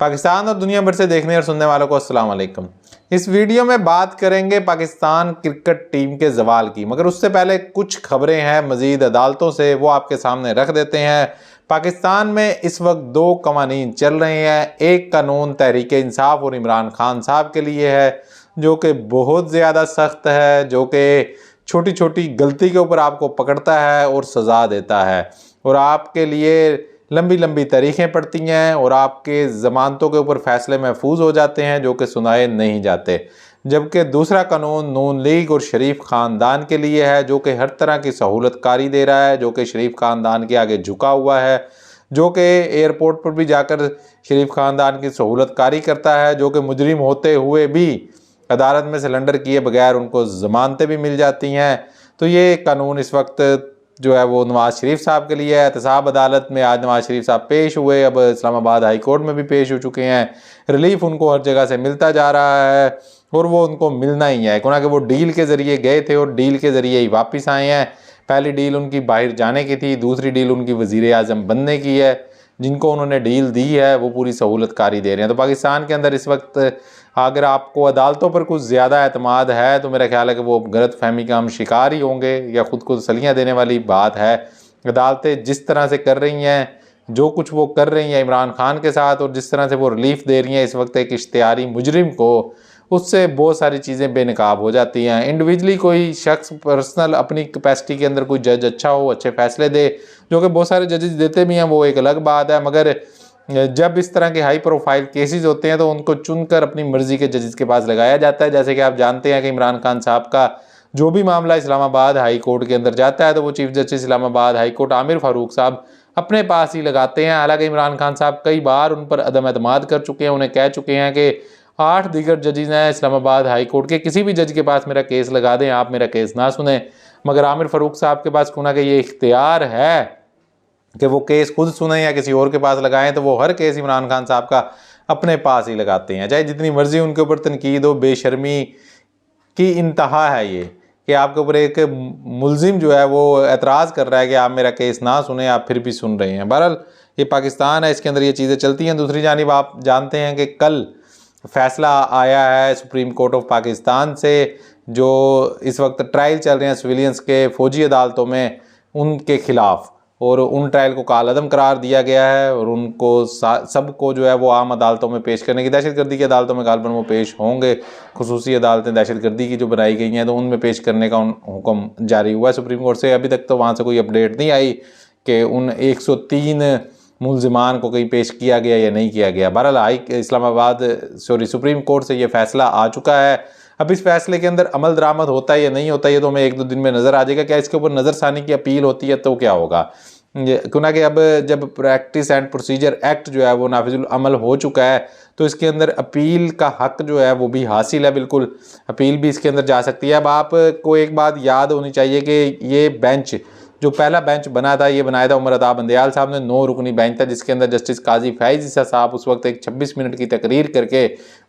पाकिस्तान और दुनिया भर से देखने और सुनने वालों को अस्सलाम वालेकुम। इस वीडियो में बात करेंगे पाकिस्तान क्रिकेट टीम के जवाल की, मगर उससे पहले कुछ खबरें हैं मजीद अदालतों से, वो आपके सामने रख देते हैं। पाकिस्तान में इस वक्त दो कवानीन चल रहे हैं। एक कानून तहरीक इंसाफ और इमरान खान साहब के लिए है, जो कि बहुत ज़्यादा सख्त है, जो कि छोटी छोटी गलती के ऊपर आपको पकड़ता है और सज़ा देता है, और आपके लिए लंबी लंबी तारीखें पड़ती हैं और आपके ज़मानतों के ऊपर फ़ैसले महफूज हो जाते हैं जो कि सुनाए नहीं जाते। जबकि दूसरा कानून नून लीग और शरीफ ख़ानदान के लिए है, जो कि हर तरह की सहूलत कारी दे रहा है, जो कि शरीफ ख़ानदान के आगे झुका हुआ है, जो कि एयरपोर्ट पर भी जाकर शरीफ ख़ानदान की सहूलत कारी करता है, जो कि मुजरिम होते हुए भी अदालत में सिलेंडर किए बगैर उनको ज़मानतें भी मिल जाती हैं। तो ये कानून इस वक्त जो है वो नवाज़ शरीफ साहब के लिए है। एहतसाब अदालत में आज नवाज़ शरीफ साहब पेश हुए, अब इस्लामाबाद हाई कोर्ट में भी पेश हो चुके हैं। रिलीफ उनको हर जगह से मिलता जा रहा है और वो उनको मिलना ही है, क्योंकि वो डील के ज़रिए गए थे और डील के ज़रिए ही वापस आए हैं। पहली डील उनकी बाहर जाने की थी, दूसरी डील उनकी वज़ीर आज़म बनने की है। जिनको उन्होंने डील दी है वो पूरी सहूलत कारी दे रहे हैं। तो पाकिस्तान के अंदर इस वक्त अगर आपको अदालतों पर कुछ ज़्यादा एतमाद है तो मेरा ख्याल है कि वो गलत फहमी का हम शिकार ही होंगे, या ख़ुद को तसल्लियाँ देने वाली बात है। अदालतें जिस तरह से कर रही हैं, जो कुछ वो कर रही हैं इमरान खान के साथ, और जिस तरह से वो रिलीफ दे रही हैं इस वक्त एक इश्तिहारी मुजरिम को, उससे बहुत सारी चीज़ें बेनकाब हो जाती हैं। इंडिविजुअली कोई शख्स पर्सनल अपनी कैपेसिटी के अंदर कोई जज अच्छा हो, अच्छे फैसले दे, जो कि बहुत सारे जजेस देते भी हैं, वो एक अलग बात है। मगर जब इस तरह के हाई प्रोफाइल केसेस होते हैं तो उनको चुनकर अपनी मर्जी के जजेस के पास लगाया जाता है। जैसे कि आप जानते हैं कि इमरान खान साहब का जो भी मामला इस्लामाबाद हाई कोर्ट के अंदर जाता है तो वो chief justice Islamabad high court Aamir Farooq साहब अपने पास ही लगाते हैं। हालांकि इमरान खान साहब कई बार उन पर अदम एतमाद कर चुके हैं, उन्हें कह चुके हैं कि 8 दीगर जजेस हैं इस्लामाबाद हाई कोर्ट के, किसी भी जज के पास मेरा केस लगा दें, आप मेरा केस ना सुने। मगर आमिर फारूक साहब के पास खुना के ये इख्तियार है कि वो केस खुद सुने या किसी और के पास लगाएं, तो वो हर केस इमरान खान साहब का अपने पास ही लगाते हैं, चाहे जितनी मर्जी उनके ऊपर तनकीद हो। बेशर्मी की इंतहा है ये कि आपके ऊपर एक मुलजिम जो है वो एतराज़ कर रहा है कि आप मेरा केस ना सुने, आप फिर भी सुन रहे हैं। बहरहाल ये पाकिस्तान है, इसके अंदर ये चीज़ें चलती हैं। दूसरी जानिब आप जानते हैं कि कल फैसला आया है सुप्रीम कोर्ट ऑफ पाकिस्तान से, जो इस वक्त ट्रायल चल रहे हैं सिविलियंस के फ़ौजी अदालतों में, उनके ख़िलाफ़, और उन ट्रायल को कालअदम करार दिया गया है और उनको सबको जो है वो आम अदालतों में पेश करने की, दहशतगर्दी की अदालतों में गालबन वो पेश होंगे। खुसूसी अदालतें दहशतगर्दी की जो बनाई गई हैं तो उनमें पेश करने का हुक्म जारी हुआ है सुप्रीम कोर्ट से। अभी तक तो वहाँ से कोई अपडेट नहीं आई कि उन 103 मुलजिमान को कहीं पेश किया गया या नहीं किया गया। बहरहाल सुप्रीम कोर्ट से ये फैसला आ चुका है। अब इस फैसले के अंदर अमल दरामद होता है या नहीं होता, ये तो हमें 1-2 दिन में नज़र आ जाएगा। क्या इसके ऊपर नज़रसानी की अपील होती है तो क्या होगा, क्योंकि अब जब प्रैक्टिस एंड प्रोसीजर एक्ट जो है वो नाफिजुल अमल हो चुका है तो इसके अंदर अपील का हक जो है वो भी हासिल है, बिल्कुल अपील भी इसके अंदर जा सकती है। अब आपको एक बात याद होनी चाहिए कि ये बेंच जो पहला बेंच बना था, ये बनाया था उमर अता बंदयाल साहब ने, 9 रुकनी बेंच था, जिसके अंदर जस्टिस काजी फैज़ ईसा साहब उस वक्त एक 26 मिनट की तकरीर करके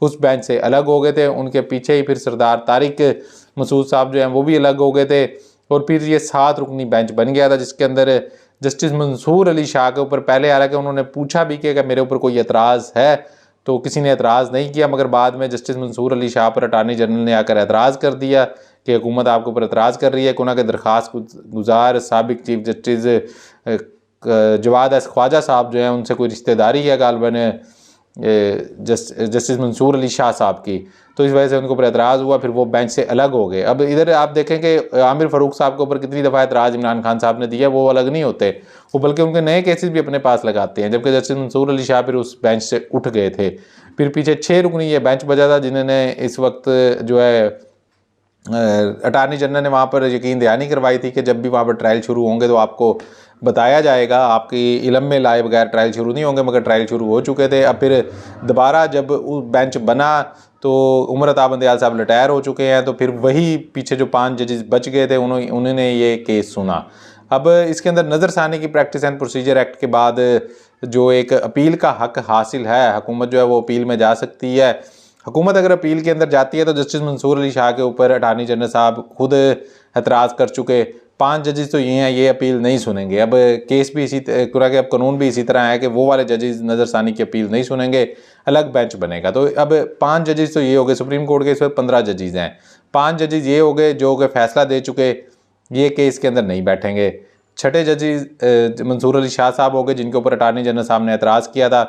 उस बेंच से अलग हो गए थे। उनके पीछे ही फिर सरदार तारिक मसूद साहब जो हैं वो भी अलग हो गए थे, और फिर ये 7 रुकनी बेंच बन गया था, जिसके अंदर जस्टिस मंसूर अली शाह के ऊपर पहले, हालांकि उन्होंने पूछा भी कि मेरे ऊपर कोई एतराज़ है, तो किसी ने एतराज़ नहीं किया, मगर बाद में जस्टिस मंसूर अली शाह पर अटार्नी जनरल ने आकर एतराज़ कर दिया कि हुकूमत आपके ऊपर एतराज़ कर रही है। कोना के दरख्वास्त गुजार साबिक chief justice Jawad S Khawaja साहब जो हैं उनसे कोई रिश्तेदारी है गालबन जस्टिस मंसूर अली शाह साहब की, तो इस वजह से उनको ऊपर एतराज़ हुआ, फिर वो बेंच से अलग हो गए। अब इधर आप देखें कि आमिर फारूक साहब के ऊपर कितनी दफ़ा एतराज़ इमरान खान साहब ने दिया, वो अलग नहीं होते, वो बल्कि उनके नए केसेस भी अपने पास लगाते हैं। जबकि जस्टिस मंसूर अली शाह फिर उस बेंच से उठ गए थे। फिर पीछे 6 रुकनी ये बेंच बचा था, जिन्होंने इस वक्त जो है अटार्नी जनरल ने वहाँ पर यकीन दहानी करवाई थी कि जब भी वहाँ पर ट्रायल शुरू होंगे तो आपको बताया जाएगा, आपकी इलम में लाए बगैर ट्रायल शुरू नहीं होंगे, मगर ट्रायल शुरू हो चुके थे। अब फिर दोबारा जब वो बेंच बना तो उमर अता बंदयाल साहब रिटायर हो चुके हैं, तो फिर वही पीछे जो 5 जजेस बच गए थे उन्होंने ये केस सुना। अब इसके अंदर नज़रसानी की प्रैक्टिस एंड प्रोसीजर एक्ट के बाद जो एक अपील का हक हासिल है, हुकूमत जो है वो अपील में जा सकती है। हुकूमत अगर अपील के अंदर जाती है तो जस्टिस मंसूर अली शाह के ऊपर अटार्नी जनरल साहब खुद एतराज़ कर चुके, 5 जजेस तो ये हैं, ये अपील नहीं सुनेंगे। अब केस भी इसी तरह के, अब कानून भी इसी तरह है कि वो वाले जजेस नज़रसानी की अपील नहीं सुनेंगे, अलग बेंच बनेगा। तो अब 5 जजेस तो ये हो गए, सुप्रीम कोर्ट के इस वक्त 15 जजेस हैं। 5 जजेस ये हो गए जो कि फैसला दे चुके, ये केस के अंदर नहीं बैठेंगे। छठे जजेस मंसूर अली शाह साहब हो गए, जिनके ऊपर अटार्नी जनरल साहब ने एतराज़ किया था,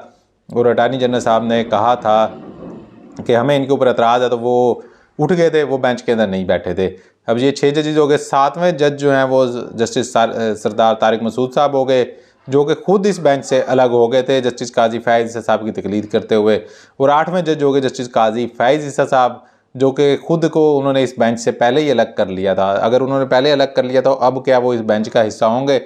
और अटार्नी जनरल साहब ने कहा था कि हमें इनके ऊपर एतराज़ है, तो वो उठ गए थे, वो बेंच के अंदर नहीं बैठे थे। अब ये 6 जजेस हो गए। 7वें जज जो हैं वो जस्टिस सरदार तारिक मसूद साहब हो गए, जो कि खुद इस बेंच से अलग हो गए थे जस्टिस काजी फैज़ ईसा साहब की तकलीद करते हुए। और 8वें जज हो गए जस्टिस काजी फैज़ ईसा साहब, जो कि खुद को उन्होंने इस बेंच से पहले ही अलग कर लिया था। अगर उन्होंने पहले अलग कर लिया तो अब क्या वो इस बेंच का हिस्सा होंगे?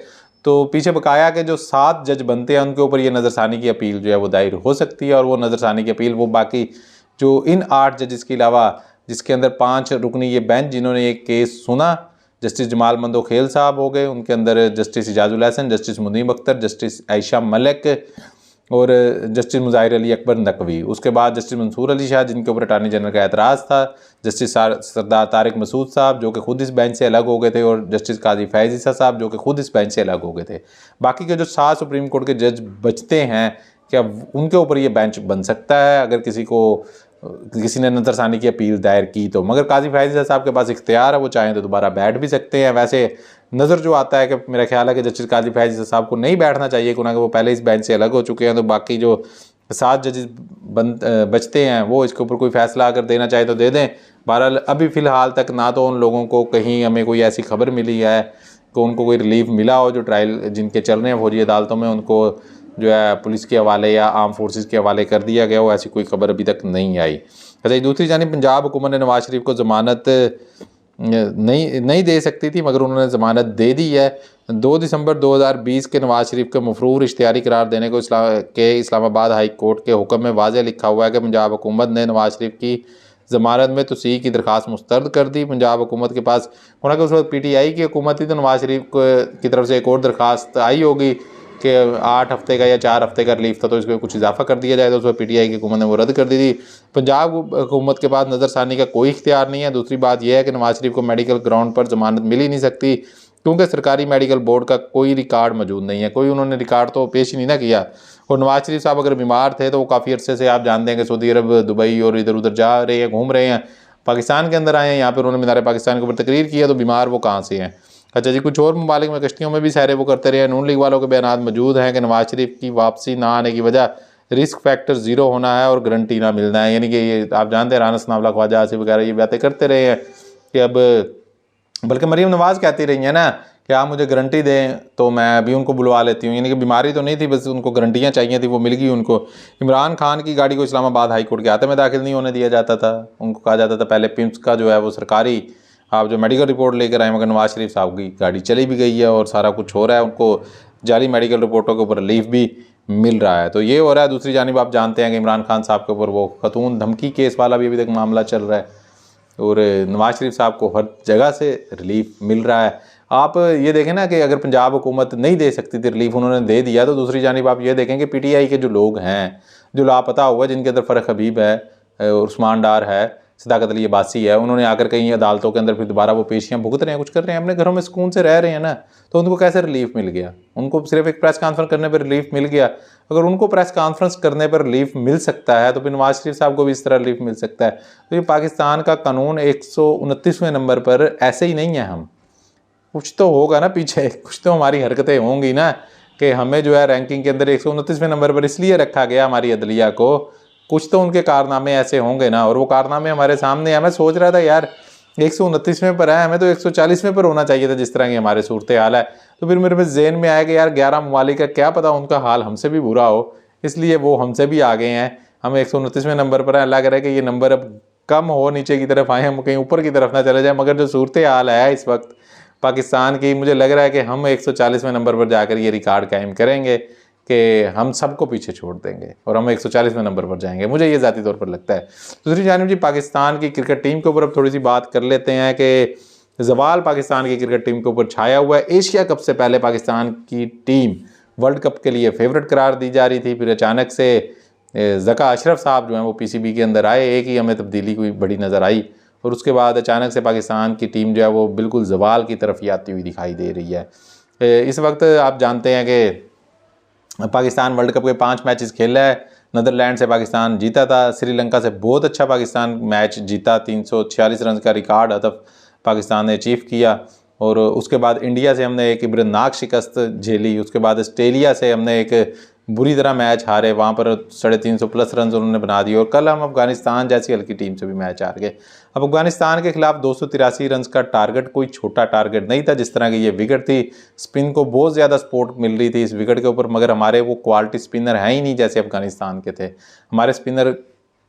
तो पीछे बकाया के जो 7 जज बनते हैं उनके ऊपर ये नज़रसानी की अपील जो है वो दायर हो सकती है, और वो नज़रसानी की अपील वो बाकी जो इन 8 जजेस के अलावा, जिसके अंदर 5 रुकनी ये बेंच जिन्होंने एक केस सुना, जस्टिस जमाल मंदोखेल साहब हो गए, उनके अंदर justice Ijazul Hasan, justice Munib Akhtar, justice Ayesha Malik और जस्टिस मुज़ाहिर अली अकबर नकवी। उसके बाद जस्टिस मंसूर अली शाह, जिनके ऊपर अटार्नी जनरल का एतराज़ था, जस्टिस सरदार तारिक मसूद साहब, जो कि खुद इस बेंच से अलग हो गए थे, और जस्टिस काजी फैज़ ईसा साहब, जो कि खुद इस बेंच से अलग हो गए थे। बाकी के जो 7 सुप्रीम कोर्ट के जज बचते हैं, क्या उनके ऊपर ये बेंच बन सकता है अगर किसी ने नज़रसानी की अपील दायर की तो? मगर काजी फैज़ ईसा साहब के पास इख्तियार है, वो चाहें तो दोबारा बैठ भी सकते हैं। वैसे नज़र जो आता है कि मेरा ख्याल है कि जस्टिस काजी फैज़ ईसा साहब को नहीं बैठना चाहिए, क्योंकि वो पहले इस बेंच से अलग हो चुके हैं। तो बाकी जो 7 जजेस बचते हैं वो इसके ऊपर कोई फ़ैसला अगर देना चाहे तो दे दें। बहरहाल अभी फ़िलहाल तक ना तो उन लोगों को कहीं हमें कोई ऐसी खबर मिली है कि उनको कोई रिलीफ मिला हो, जो ट्रायल जिनके चल रहे हैं फौजी अदालतों में, उनको जो है पुलिस के हवाले या आर्म फोर्सेस के हवाले कर दिया गया हो, ऐसी कोई खबर अभी तक नहीं आई। अच्छा, दूसरी जानिब पंजाब हुकूमत ने नवाज शरीफ को ज़मानत नहीं दे सकती थी, मगर उन्होंने ज़मानत दे दी है। 2 दिसंबर 2020 के नवाज शरीफ के मफरूर इश्तिहारी करार देने को इस्लामाबाद हाई कोर्ट के हुक्म में वाज़ेह लिखा हुआ है कि पंजाब हुकूमत ने नवाज शरीफ की ज़मानत में तोसीह की दरख्वास्त मुस्तरद कर दी। पंजाब हुकूमत के पास, हालांकि उस वक्त PTI की हुकूमत थी, तो नवाज शरीफ की तरफ से एक और दरख्वास्त आई होगी कि 8 हफ्ते का या 4 हफ्ते का रिलीफ था, तो इसमें कुछ इजाफा कर दिया जाए, तो उसमें PTI की हुकूमत ने वो रद्द कर दी थी। पंजाब हुकूमत के पास नज़रसानी का कोई इख्तियार नहीं है। दूसरी बात यह है कि नवाज शरीफ को मेडिकल ग्राउंड पर ज़मानत मिल ही नहीं सकती, क्योंकि सरकारी मेडिकल बोर्ड का कोई रिकॉर्ड मौजूद नहीं है, कोई उन्होंने रिकॉर्ड तो पेश ही नहीं ना किया। और नवाज शरीफ साहब अगर बीमार थे तो वो काफ़ी अरसे से, आप जानते हैं कि सऊदी अरब, दुबई और इधर उधर जा रहे हैं, घूम रहे हैं, पाकिस्तान के अंदर आए हैं, यहाँ पर उन्होंने मीनार पाकिस्तान के ऊपर तकरीर किया, तो बीमार वो कहाँ से हैं? अच्छा जी, कुछ और ममालिक में कश्तियों में भी सैरे वो करते रहे। नून लीग वालों के बयान मौजूद हैं कि नवाज शरीफ की वापसी ना आने की वजह रिस्क फैक्टर 0 होना है और गारंटी ना मिलना है। यानी कि ये आप जानते हैं, राना सनावला, ख्वाजा आसिफ वगैरह ये बातें करते रहे हैं कि अब, बल्कि मरीम नवाज़ कहती रही हैं ना कि आप मुझे गारंटी दें तो मैं अभी उनको बुलवा लेती हूँ। यानी कि बीमारी तो नहीं थी, बस उनको गारंटियाँ चाहिए थी, वो मिल गई उनको। इमरान खान की गाड़ी को इस्लामाबाद हाई कोर्ट के अहाते में दाखिल नहीं होने दिया जाता था। उनको कहा जाता था पहले पिम्स का जो है वो सरकारी आप जो मेडिकल रिपोर्ट लेकर आए, मगर नवाज शरीफ साहब की गाड़ी चली भी गई है और सारा कुछ हो रहा है, उनको जाली मेडिकल रिपोर्टों के ऊपर रिलीफ भी मिल रहा है। तो ये हो रहा है। दूसरी जानिब आप जानते हैं कि इमरान खान साहब के ऊपर वो खतून धमकी केस वाला भी अभी तक मामला चल रहा है, और नवाज शरीफ साहब को हर जगह से रिलीफ मिल रहा है। आप ये देखें ना कि अगर पंजाब हुकूमत नहीं दे सकती थी रिलीफ, उन्होंने दे दिया, तो दूसरी जानिब आप ये देखें कि PTI के जो लोग हैं, जो लापता हुआ, जिनके अंदर फ़र्क हबीब है, उस्मान डार है, सदाकत अली अब्बासी है, उन्होंने आकर कहीं अदालतों के अंदर फिर दोबारा वो पेशियाँ भुगत रहे हैं, कुछ कर रहे हैं, अपने घरों में सुकून से रह रहे हैं ना, तो उनको कैसे रिलीफ मिल गया? उनको सिर्फ एक प्रेस कॉन्फ्रेंस करने पर रिलीफ मिल गया। अगर उनको प्रेस कॉन्फ्रेंस करने पर रिलीफ मिल सकता है तो फिर नवाज शरीफ साहब को भी इस तरह रिलीफ मिल सकता है। तो ये पाकिस्तान का कानून 129वें नंबर पर ऐसे ही नहीं है। हम कुछ तो होगा ना पीछे, कुछ तो हमारी हरकतें होंगी ना कि हमें जो है रैंकिंग के अंदर 129वें नंबर पर इसलिए रखा गया हमारी अदलिया को, कुछ तो उनके कारनामे ऐसे होंगे ना, और वो कारनामे हमारे सामने हैं। मैं सोच रहा था यार 129वें पर है, हमें तो 140वें पर होना चाहिए था, जिस तरह की हमारे सूरत हाल है। तो फिर मेरे जहन में आया कि यार 11 ममालिक का क्या पता उनका हाल हमसे भी बुरा हो, इसलिए वो हमसे भी आगे हैं, हम 129वें नंबर पर हैं। अल्लाह करे कि ये नंबर अब कम हो, नीचे की तरफ आए, हम कहीं ऊपर की तरफ ना चले जाए। मगर जो सूरत हाल है इस वक्त पाकिस्तान की, मुझे लग रहा है कि हम 140वें नंबर पर जाकर ये रिकॉर्ड कायम करेंगे कि हम सबको पीछे छोड़ देंगे और हम 140वें नंबर पर जाएंगे, मुझे ये ज़ाती तौर पर लगता है। दूसरी जानिब जी, पाकिस्तान की क्रिकेट टीम के ऊपर अब थोड़ी सी बात कर लेते हैं कि ज़वाल पाकिस्तान की क्रिकेट टीम के ऊपर छाया हुआ है। एशिया कप से पहले पाकिस्तान की टीम वर्ल्ड कप के लिए फेवरेट करार दी जा रही थी, फिर अचानक से ज़का अशरफ साहब जो हैं वो PCB के अंदर आए। एक ही हमें तब्दीली कोई बड़ी नज़र आई, और उसके बाद अचानक से पाकिस्तान की टीम जो है वो बिल्कुल ज़वाल की तरफ ही आती हुई दिखाई दे रही है। इस वक्त आप जानते हैं कि पाकिस्तान वर्ल्ड कप के 5 मैचेस खेला है। नीदरलैंड से पाकिस्तान जीता था, श्रीलंका से बहुत अच्छा पाकिस्तान मैच जीता, 346 रन का रिकॉर्ड हदफ पाकिस्तान ने अचीव किया। और उसके बाद इंडिया से हमने एक इब्रतनाक शिकस्त झेली। उसके बाद ऑस्ट्रेलिया से हमने एक बुरी तरह मैच हारे, वहाँ पर 350+ रन उन्होंने बना दिए। और कल हम अफगानिस्तान जैसी हल्की टीम से भी मैच हार गए। अब अफगानिस्तान के खिलाफ 283 रन का टारगेट कोई छोटा टारगेट नहीं था। जिस तरह की ये विकेट थी, स्पिन को बहुत ज़्यादा सपोर्ट मिल रही थी इस विकेट के ऊपर, मगर हमारे वो क्वालिटी स्पिनर हैं ही नहीं जैसे अफगानिस्तान के थे। हमारे स्पिनर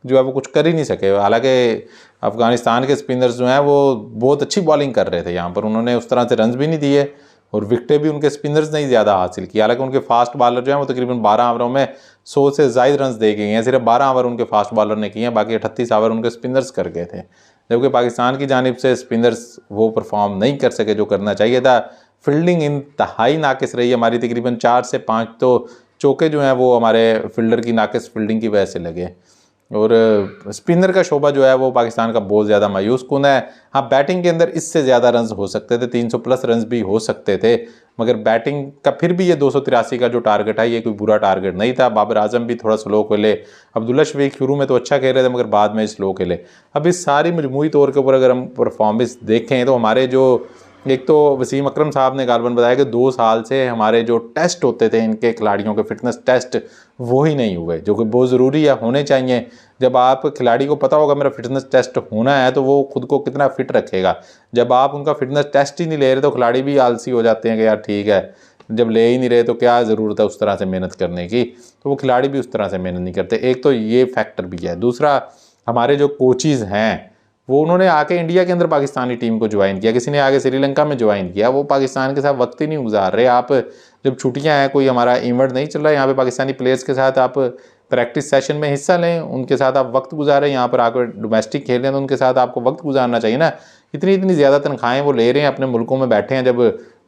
जो है वो कुछ कर ही नहीं सके। हालांकि अफगानिस्तान के स्पिनर्स जो हैं वो बहुत अच्छी बॉलिंग कर रहे थे, यहाँ पर उन्होंने उस तरह से रन्स भी नहीं दिए और विकेटें भी उनके स्पिनर्स ने ही ज़्यादा हासिल की। हालांकि उनके फास्ट बॉलर जो हैं वो तकरीबन 12 ओवरों में 100 से ज़ायद रन्स दे गए हैं। सिर्फ 12 ओवर उनके फास्ट बॉलर ने किए हैं, बाकी 38 ओवर उनके स्पिनर्स कर गए थे। जबकि पाकिस्तान की जानिब से स्पिनर्स वो परफॉर्म नहीं कर सके जो करना चाहिए था। फील्डिंग इंतहाई नाकिस रही है हमारी, तकरीबन 4 से 5 तो चौके जो हैं वो हमारे फील्डर की नाकिस फील्डिंग की वजह से लगे। और स्पिनर का शोबा जो है वो पाकिस्तान का बहुत ज़्यादा मायूस कुन है। हाँ, बैटिंग के अंदर इससे ज़्यादा रन्स हो सकते थे, 300+ रन्स भी हो सकते थे, मगर बैटिंग का फिर भी ये 283 का जो टारगेट है ये कोई बुरा टारगेट नहीं था। बाबर आजम भी थोड़ा स्लो खेले, अब्दुल्ला शफीक शुरू में तो अच्छा खेल रहे थे मगर बाद में स्लो खेले। अब इस सारी मजमूई तौर के ऊपर अगर हम परफॉर्मेंस देखें तो हमारे जो एक तो वसीम अकरम साहब ने गालबन बताया कि 2 साल से हमारे जो टेस्ट होते थे इनके खिलाड़ियों के फिटनेस टेस्ट वो ही नहीं हुए, जो कि बहुत ज़रूरी है, होने चाहिए। जब आप खिलाड़ी को पता होगा मेरा फिटनेस टेस्ट होना है तो वो खुद को कितना फिट रखेगा। जब आप उनका फिटनेस टेस्ट ही नहीं ले रहे तो खिलाड़ी भी आलसी हो जाते हैं कि यार ठीक है, जब ले ही नहीं रहे तो क्या ज़रूरत है उस तरह से मेहनत करने की, तो वो खिलाड़ी भी उस तरह से मेहनत नहीं करते। एक तो ये फैक्टर भी है। दूसरा, हमारे जो कोचेज़ हैं वो उन्होंने आके इंडिया के अंदर पाकिस्तानी टीम को ज्वाइन किया, किसी ने आगे श्रीलंका में ज्वाइन किया, वो पाकिस्तान के साथ वक्त ही नहीं गुजार रहे। आप जब छुट्टियां हैं, कोई हमारा इवेंट नहीं चल रहा है, यहाँ पे पाकिस्तानी प्लेयर्स के साथ आप प्रैक्टिस सेशन में हिस्सा लें, उनके साथ आप वक्त गुजारें। यहाँ पर आकर डोमेस्टिक खेलें तो उनके साथ आपको वक्त गुजारना चाहिए ना। इतनी ज़्यादा तनख्वाहें वो ले रहे हैं, अपने मुल्कों में बैठे हैं, जब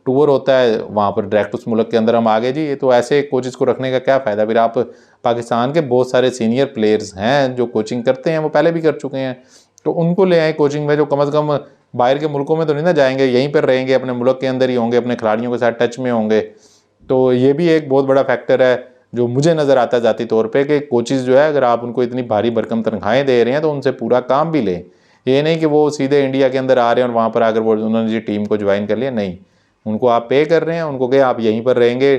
टूर होता है वहाँ पर डायरेक्ट उस मुल्क के अंदर हम आगे जी, तो ऐसे कोचेज़ को रखने का क्या फ़ायदा। फिर आप पाकिस्तान के बहुत सारे सीनियर प्लेयर्स हैं जो कोचिंग करते हैं, वो पहले भी कर चुके हैं, तो उनको ले आए कोचिंग में, जो कम से कम बाहर के मुल्कों में तो नहीं ना जाएंगे, यहीं पर रहेंगे, अपने मुल्क के अंदर ही होंगे, अपने खिलाड़ियों के साथ टच में होंगे। तो ये भी एक बहुत बड़ा फैक्टर है जो मुझे नज़र आता है ज़ाती तौर पे कि कोचेज़ जो है अगर आप उनको इतनी भारी भरकम तनख्वाहें दे रहे हैं तो उनसे पूरा काम भी लें। ये नहीं कि वो सीधे इंडिया के अंदर आ रहे हैं और वहाँ पर आकर वो उन्होंने जी टीम को ज्वाइन कर लिया, नहीं, उनको आप पे कर रहे हैं, उनको क्या आप यहीं पर रहेंगे,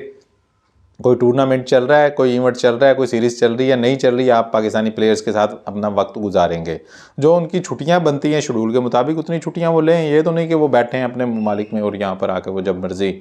कोई टूर्नामेंट चल रहा है, कोई इवेंट चल रहा है, कोई सीरीज़ चल रही है, नहीं चल रही है, आप पाकिस्तानी प्लेयर्स के साथ अपना वक्त गुजारेंगे। जो उनकी छुट्टियां बनती हैं शेड्यूल के मुताबिक उतनी छुट्टियां वो लें, ये तो नहीं कि वो बैठे हैं अपने ममालिक में और यहाँ पर आकर वो जब मर्जी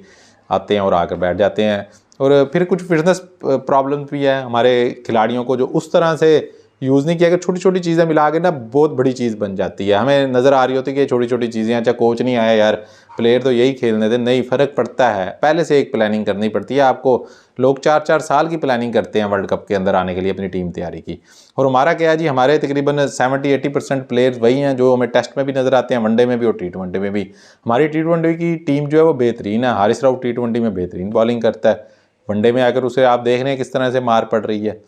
आते हैं और आकर बैठ जाते हैं। और फिर कुछ फिटनेस प्रॉब्लम भी है हमारे खिलाड़ियों को, जो उस तरह से यूज़ नहीं किया कि छोटी छोटी चीज़ें मिला के ना बहुत बड़ी चीज़ बन जाती है। हमें नज़र आ रही होती है कि छोटी छोटी चीज़ें, अच्छा कोच नहीं आया यार, प्लेयर तो यही खेलने थे, नहीं, फ़र्क पड़ता है। पहले से एक प्लानिंग करनी पड़ती है आपको। लोग 4-4 साल की प्लानिंग करते हैं वर्ल्ड कप के अंदर आने के लिए अपनी टीम तैयारी की। और हमारा क्या है जी, हमारे तकरीबन 70-80% प्लेयर्स वही हैं जो हमें टेस्ट में भी नज़र आते हैं, वनडे में भी और T20 में भी। हमारी T20 की टीम जो है वो बेहतरीन है। हारिस राउफ T20 में बेहतरीन बॉलिंग करता है, वनडे में आकर उसे आप देख रहे हैं किस तरह से मार पड़ रही है।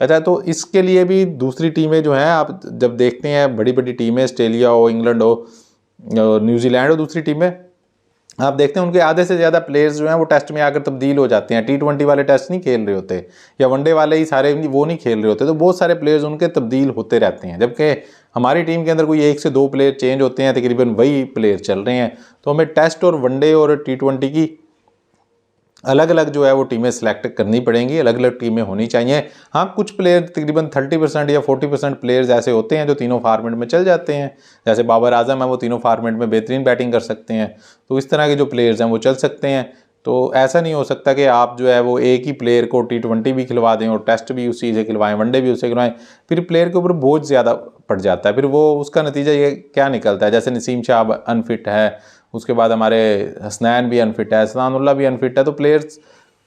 अच्छा, तो इसके लिए भी दूसरी टीमें जो हैं, आप जब देखते हैं बड़ी बड़ी टीमें, ऑस्ट्रेलिया हो, इंग्लैंड हो, न्यूजीलैंड हो, दूसरी टीमें आप देखते हैं उनके आधे से ज़्यादा प्लेयर्स जो हैं वो टेस्ट में आकर तब्दील हो जाते हैं। T20 वाले टेस्ट नहीं खेल रहे होते, या वनडे वाले ही सारे वो नहीं खेल रहे होते, तो बहुत सारे प्लेयर्स उनके तब्दील होते रहते हैं। जबकि हमारी टीम के अंदर कोई 1 से 2 प्लेयर चेंज होते हैं, तकरीबन वही प्लेयर चल रहे हैं। तो हमें टेस्ट और वनडे और T20 की अलग अलग जो है वो टीमें सेलेक्ट करनी पड़ेंगी, अलग अलग टीमें होनी चाहिए। हाँ, कुछ प्लेयर तकरीबन 30% या 40% प्लेयर्स ऐसे होते हैं जो तीनों फार्मेट में चल जाते हैं, जैसे बाबर आजम है, वो तीनों फार्मेट में बेहतरीन बैटिंग कर सकते हैं। तो इस तरह के जो प्लेयर्स हैं वो चल सकते हैं। तो ऐसा नहीं हो सकता कि आप जो है वो एक ही प्लेयर को T20 भी खिलवा दें और टेस्ट भी उसी से खिलवाएं, वनडे भी उससे खिलवाएं, फिर प्लेयर के ऊपर बोझ ज़्यादा पड़ जाता है। फिर वो उसका नतीजा ये क्या निकलता है, जैसे नसीम शाह अनफिट है, उसके बाद हमारे हसनैन भी अनफिट है, सनानुल्लाह भी अनफिट है, तो प्लेयर्स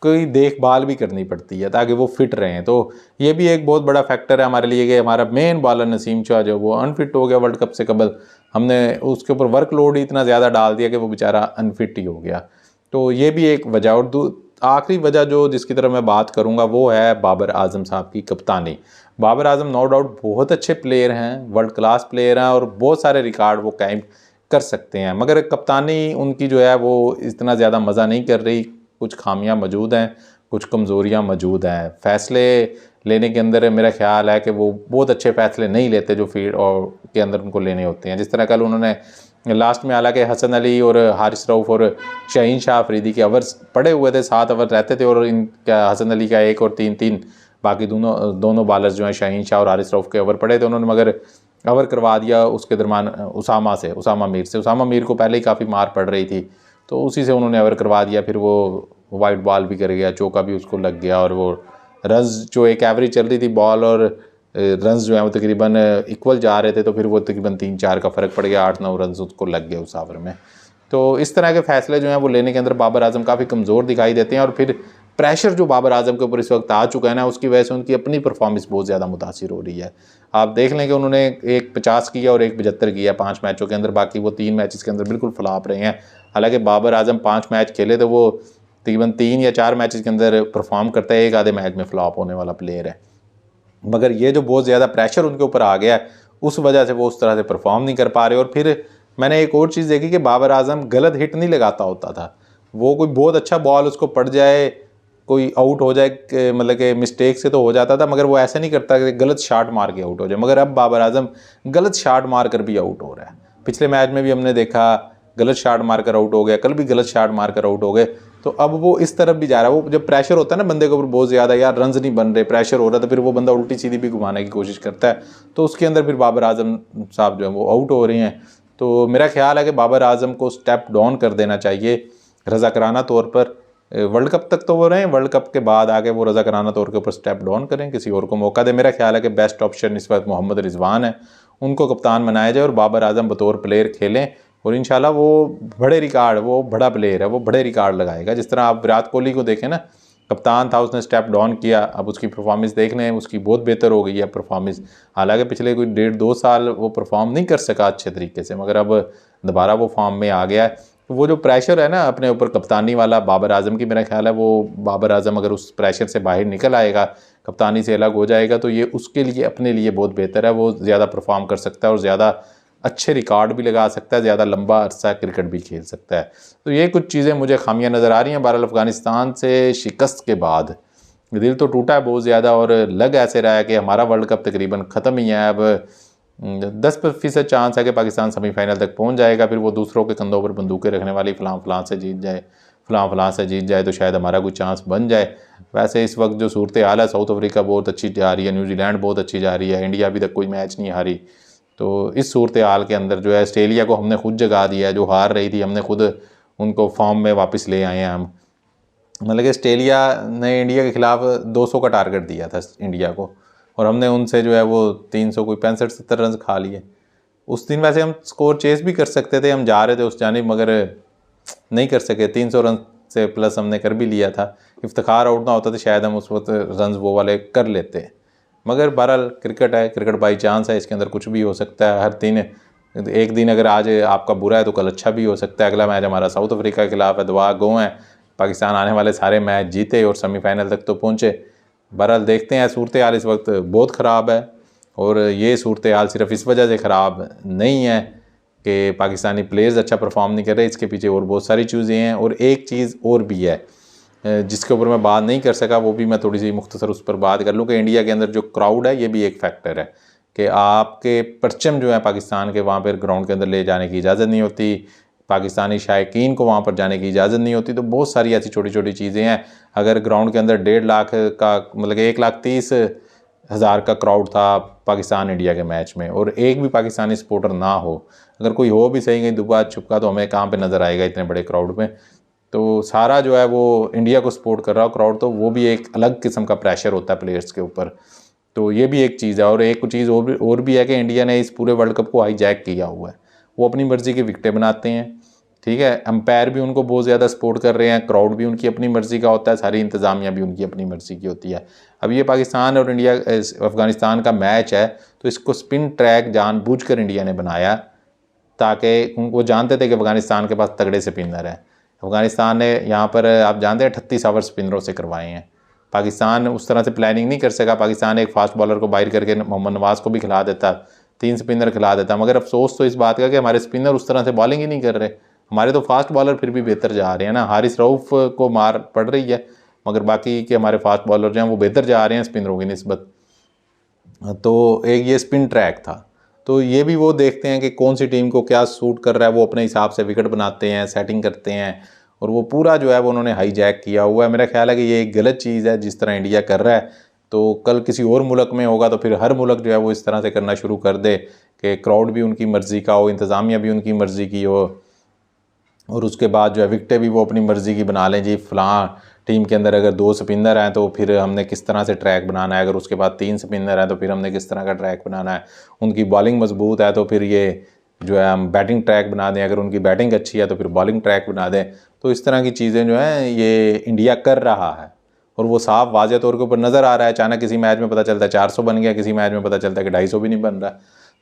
कोई देखभाल भी करनी पड़ती है ताकि वो फिट रहें। तो ये भी एक बहुत बड़ा फैक्टर है हमारे लिए कि हमारा मेन बॉलर नसीम शाह जो वो अनफिट हो गया वर्ल्ड कप से कबल, हमने उसके ऊपर वर्कलोड ही इतना ज़्यादा डाल दिया कि वो बेचारा अनफिट ही हो गया। तो ये भी एक वजह। और आखिरी वजह जो जिसकी तरफ मैं बात करूंगा वो है बाबर आजम साहब की कप्तानी। बाबर आजम नो डाउट बहुत अच्छे प्लेयर हैं, वर्ल्ड क्लास प्लेयर हैं और बहुत सारे रिकॉर्ड वो कायम कर सकते हैं, मगर कप्तानी उनकी जो है वो इतना ज़्यादा मज़ा नहीं कर रही। कुछ खामियां मौजूद हैं, कुछ कमज़ोरियां मौजूद हैं। फ़ैसले लेने के अंदर मेरा ख्याल है कि वो बहुत अच्छे फ़ैसले नहीं लेते जो फील्ड और के अंदर उनको लेने होते हैं। जिस तरह कल उन्होंने लास्ट में, हालांकि हसन अली और हारिस रऊफ़ और शाहीन शाह अफरीदी के ओवर्स पड़े हुए थे, 7 ओवर रहते थे और इनका हसन अली का 1 और 3-3, बाकी दोनों बॉलर्स जो हैं शाहीन शाह और हारिस रऊफ़ के ओवर पड़े थे, उन्होंने मगर ओवर करवा दिया उसके दरमियान उसामा मीर से। उसामा मीर को पहले ही काफ़ी मार पड़ रही थी तो उसी से उन्होंने ओवर करवा दिया। फिर वो वाइड बॉल भी कर गया, चौका भी उसको लग गया और वो रन्स जो एक एवरेज चल रही थी बॉल और रन्स जो है वो तकरीबन इक्वल जा रहे थे, तो फिर वो तकरीबन 3-4 का फ़र्क पड़ गया, 8-9 रन्स उसको लग गए उस ओवर में। तो इस तरह के फ़ैसले जो हैं वो लेने के अंदर बाबर आजम काफ़ी कमज़ोर दिखाई देते हैं और फिर प्रेशर जो बाबर आजम के ऊपर इस वक्त आ चुका है ना, उसकी वजह से उनकी अपनी परफॉर्मेंस बहुत ज़्यादा मुतासिर हो रही है। आप देख लें कि उन्होंने एक 50 किया और एक 75 किया 5 मैचों के अंदर, बाकी वो 3 मैचेस के अंदर बिल्कुल फ्लॉप रहे हैं। हालांकि बाबर आजम 5 मैच खेले तो वो तकरीबन 3 या 4 मैचेस के अंदर परफॉर्म करता है, एक आधे मैच में फ्लॉप होने वाला प्लेयर है। मगर ये जो बहुत ज़्यादा प्रेशर उनके ऊपर आ गया है उस वजह से वो उस तरह से परफॉर्म नहीं कर पा रहे। और फिर मैंने एक और चीज़ देखी कि बाबर आजम गलत हिट नहीं लगाता होता था। वो कोई बहुत अच्छा बॉल उसको पड़ जाए, कोई आउट हो जाए, मतलब कि मिस्टेक से तो हो जाता था, मगर वो ऐसे नहीं करता कि गलत शॉट मार के आउट हो जाए। मगर अब बाबर आजम गलत शॉट मार कर भी आउट हो रहा है। पिछले मैच में भी हमने देखा गलत शॉट मारकर आउट हो गया, कल भी गलत शॉट मारकर आउट हो गए। तो अब वो इस तरफ भी जा रहा है। वो जब प्रेशर होता है ना बंदे के ऊपर बहुत ज़्यादा, यार रन्स नहीं बन रहे, प्रेशर हो रहा है, तो फिर वो बंदा उल्टी सीधी भी घुमाने की कोशिश करता है, तो उसके अंदर फिर बाबर आजम साहब जो है वो आउट हो रहे हैं। तो मेरा ख्याल है कि बाबर आजम को स्टेप डाउन कर देना चाहिए रज़ाकराना तौर पर। वर्ल्ड कप तक तो वो रहें, वर्ल्ड कप के बाद आगे वो रज़ाकराना तौर के ऊपर स्टेप डाउन करें, किसी और को मौका दे। मेरा ख्याल है कि बेस्ट ऑप्शन इस वक्त मोहम्मद रिजवान है, उनको कप्तान बनाया जाए और बाबर आजम बतौर प्लेयर खेलें और इंशाल्लाह वो बड़े रिकॉर्ड, वो बड़ा प्लेयर है, वो बड़े रिकॉर्ड लगाएगा। जिस तरह आप विराट कोहली को देखें ना, कप्तान था, उसने स्टेप डाउन किया, अब उसकी परफॉर्मेंस देख लें, उसकी बहुत बेहतर हो गई है परफॉर्मेंस। हालांकि पिछले कोई 1.5-2 साल वो परफॉर्म नहीं कर सका अच्छे तरीके से, मगर अब दोबारा वो फॉर्म में आ गया है। तो वो जो प्रेशर है ना अपने ऊपर कप्तानी वाला बाबर आजम की, मेरा ख्याल है वो बाबर आजम अगर उस प्रेशर से बाहर निकल आएगा, कप्तानी से अलग हो जाएगा, तो ये उसके लिए, अपने लिए बहुत बेहतर है। वो ज़्यादा परफॉर्म कर सकता है और ज़्यादा अच्छे रिकॉर्ड भी लगा सकता है, ज़्यादा लंबा अरसा क्रिकेट भी खेल सकता है। तो ये कुछ चीज़ें मुझे खामियां नज़र आ रही हैं। बहरहाल अफ़गानिस्तान से शिकस्त के बाद दिल तो टूटा है बहुत ज़्यादा और लग ऐसे रहा है कि हमारा वर्ल्ड कप तकरीबन ख़त्म ही है। अब 10% चांस है कि पाकिस्तान सेमीफाइनल तक पहुंच जाएगा। फिर वो दूसरों के कंधों पर बंदूकें रखने वाली फलां से जीत जाए, फलां से जीत जाए तो शायद हमारा कोई चांस बन जाए। वैसे इस वक्त जो सूरत हाल है, साउथ अफ्रीका बहुत अच्छी जा रही है, न्यूजीलैंड बहुत अच्छी जा रही है, इंडिया अभी तक कोई मैच नहीं हारी। तो इस सूरत हाल के अंदर जो है ऑस्ट्रेलिया को हमने खुद जगा दिया है, जो हार रही थी हमने खुद उनको फॉर्म में वापस ले आए हैं हम। मतलब कि ऑस्ट्रेलिया ने इंडिया के खिलाफ 200 का टारगेट दिया था इंडिया को और हमने उनसे जो है वो 300 कोई 65-70 रन खा लिए। उस दिन वैसे हम स्कोर चेस भी कर सकते थे, हम जा रहे थे उस जानिब, मगर नहीं कर सके। 300 रन से प्लस हमने कर भी लिया था। इफ्तिखार आउट ना होता तो शायद हम उस वक्त रन वो वाले कर लेते, मगर बहरहाल क्रिकेट है, क्रिकेट बाई चांस है, इसके अंदर कुछ भी हो सकता है। हर दिन एक दिन अगर आज आपका बुरा है तो कल अच्छा भी हो सकता है। अगला मैच हमारा साउथ अफ्रीका के खिलाफ है, दुआ गो है पाकिस्तान आने वाले सारे मैच जीते और सेमीफाइनल तक तो पहुँचे। बहरहाल देखते हैं। सूरत हाल इस वक्त बहुत ख़राब है और ये सूरत हाल सिर्फ इस वजह से ख़राब नहीं है कि पाकिस्तानी प्लेयर्स अच्छा परफॉर्म नहीं कर रहे, इसके पीछे और बहुत सारी चीज़ें हैं। और एक चीज़ और भी है जिसके ऊपर मैं बात नहीं कर सका, वो भी मैं थोड़ी सी मुख्तसर उस पर बात कर लूँ कि इंडिया के अंदर जो क्राउड है ये भी एक फैक्टर है कि आपके परचम जो है पाकिस्तान के वहाँ पर ग्राउंड के अंदर ले जाने की इजाज़त नहीं होती, पाकिस्तानी शायकीन को वहाँ पर जाने की इजाज़त नहीं होती। तो बहुत सारी ऐसी छोटी छोटी चीज़ें हैं। अगर ग्राउंड के अंदर 1.5 लाख का, मतलब 1,30,000 का क्राउड था पाकिस्तान इंडिया के मैच में और एक भी पाकिस्तानी सपोर्टर ना हो, अगर कोई हो भी सही कहीं दुबा छुपका, तो हमें कहाँ पे नज़र आएगा इतने बड़े क्राउड में। तो सारा जो है वो इंडिया को सपोर्ट कर रहा हो क्राउड, तो वो भी एक अलग किस्म का प्रेशर होता है प्लेयर्स के ऊपर। तो ये भी एक चीज़ है। और एक चीज़ और भी है कि इंडिया ने इस पूरे वर्ल्ड कप को हाईजैक किया हुआ है। वो अपनी मर्ज़ी की विकेटें बनाते हैं, ठीक है, अंपायर भी उनको बहुत ज़्यादा सपोर्ट कर रहे हैं, क्राउड भी उनकी अपनी मर्ज़ी का होता है, सारी इंतज़ामिया भी उनकी अपनी मर्ज़ी की होती है। अब ये पाकिस्तान और इंडिया अफ़गानिस्तान का मैच है, तो इसको स्पिन ट्रैक जानबूझकर इंडिया ने बनाया ताकि उनको जानते थे कि अफ़गानिस्तान के पास तगड़े स्पिनर है। अफगानिस्तान ने यहाँ पर आप जानते हैं 38 ओवर स्पिनरों से करवाए हैं। पाकिस्तान उस तरह से प्लानिंग नहीं कर सका। पाकिस्तान एक फास्ट बॉलर को बाहर करके मोहम्मद नवाज को भी खिला देता, 3 स्पिनर खिला देता, मगर अफसोस तो इस बात का कि हमारे स्पिनर उस तरह से बॉलिंग ही नहीं कर रहे। हमारे तो फास्ट बॉलर फिर भी बेहतर जा रहे हैं ना, हारिस रऊफ को मार पड़ रही है, मगर बाकी के हमारे फास्ट बॉलर जो हैं वो बेहतर जा रहे हैं स्पिनरों की निस्बत। तो एक ये स्पिन ट्रैक था, तो ये भी वो देखते हैं कि कौन सी टीम को क्या सूट कर रहा है, वो अपने हिसाब से विकेट बनाते हैं, सेटिंग करते हैं, और वो पूरा जो है वो उन्होंने हाईजैक किया हुआ है। मेरा ख्याल है कि ये एक गलत चीज़ है जिस तरह इंडिया कर रहा है। तो कल किसी और मुल्क में होगा तो फिर हर मुल्क जो है वो इस तरह से करना शुरू कर दे कि क्राउड भी उनकी मर्ज़ी का हो, इंतज़ामिया भी उनकी मर्ज़ी की हो, और उसके बाद जो है विकटें भी वो अपनी मर्ज़ी की बना लें। जी फ़लाँ टीम के अंदर अगर 2 स्पिनर हैं तो फिर हमने किस तरह से ट्रैक बनाना है, अगर उसके बाद 3 स्पिनर हैं तो फिर हमने किस तरह का ट्रैक बनाना है, उनकी बॉलिंग मजबूत है तो फिर ये जो है हम बैटिंग ट्रैक बना दें, अगर उनकी बैटिंग अच्छी है तो फिर बॉलिंग ट्रैक बना दें। तो इस तरह की चीज़ें जो हैं ये इंडिया कर रहा है, और वो साफ वाज़े तौर के ऊपर नज़र आ रहा है। अचानक किसी मैच में पता चलता है 400 बन गया, किसी मैच में पता चलता है कि 250 भी नहीं बन रहा।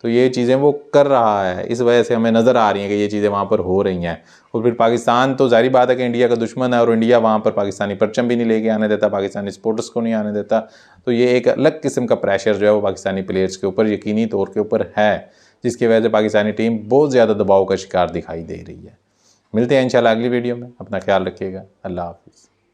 तो ये चीज़ें वो कर रहा है, इस वजह से हमें नज़र आ रही हैं कि ये चीज़ें वहाँ पर हो रही हैं। और फिर पाकिस्तान तो ज़ाहिर बात है कि इंडिया का दुश्मन है, और इंडिया वहाँ पर पाकिस्तानी परचम भी नहीं लेके आने देता, पाकिस्तानी स्पोर्टर्स को नहीं आने देता। तो ये एक अलग किस्म का प्रेशर जो है वो पाकिस्तानी प्लेयर्स के ऊपर यकीनी तौर के ऊपर है, जिसकी वजह से पाकिस्तानी टीम बहुत ज़्यादा दबाव का शिकार दिखाई दे रही है। मिलते हैं इंशाल्लाह अगली वीडियो में, अपना ख्याल रखिएगा, अल्लाह हाफिज़।